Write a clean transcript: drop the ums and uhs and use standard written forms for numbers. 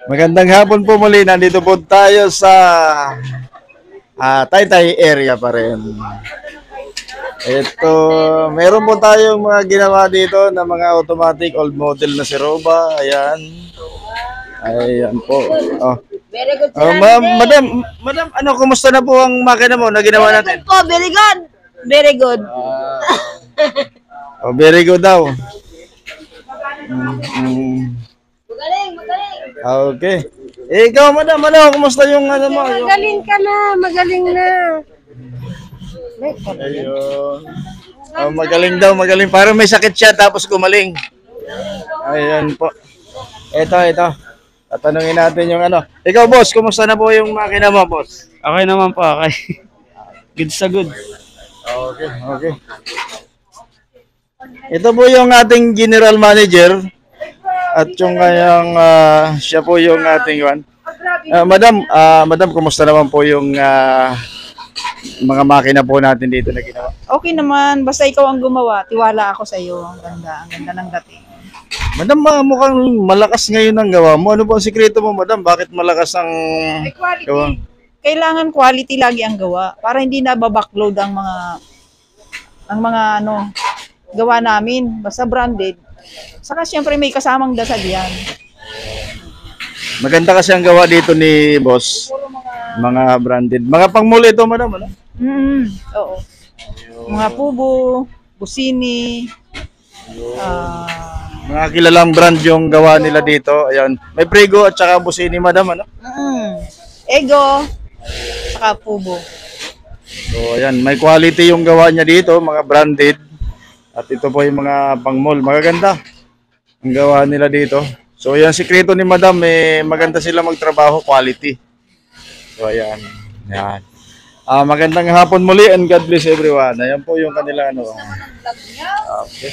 Magandang hapon po muli. Nandito po tayo sa Taytay area pa rin. Ito, meron po tayong mga ginawa dito na mga automatic old model na si Roba. Ayan. Ayan po. Oh. Very good, Oh, madam, ano, kumusta na po ang makina mo na ginawa natin? po, very good. Very good. Oh, very good daw. Mm. Magaling, magaling. Okay. Eh, ikaw, madam, ano, kumusta yung ano mo? Yung... Magaling ka na, magaling na. Ayun. Oh, magaling daw, magaling. Parang may sakit siya tapos gumaling. Ayan po. Ito. Tatanungin natin yung ano. Ikaw, boss, kumusta na po yung makina mo, boss? Okay naman po, okay. Good sa good. Okay. Ito po yung ating general manager at yung kanyang siya po yung ating one. Madam, kumusta naman po yung mga makina po natin dito na ginawa? Okay naman, basta ikaw ang gumawa, tiwala ako sa iyo. Ang ganda ng dating. Madam, mukhang malakas ngayon ang gawa mo. Ano po ang sikreto mo, madam? Bakit malakas ang Quality. gawa? Kailangan quality lagi ang gawa para hindi na babackload ang mga gawa namin. Basta branded. Saka siyempre may kasamang dasal yan. Maganda kasi ang gawa dito ni boss. Mga branded. Mga pangmuli ito, madam. Ano? Oo. Mga Pubo, Busini, Mga kilalang brand yung gawa nila dito. Ayan. May Prego at saka Busini, madam. Ano? Ego, saka Pubo. So, ayan. May quality yung gawa niya dito. Mga branded. At ito po yung mga pangmol. Magaganda ang gawa nila dito. So, yan sikreto ni madam. Maganda sila magtrabaho. Quality. So, ayan. Ayan. Magandang hapon muli and God bless everyone. Ayan po yung kanila ano. Okay.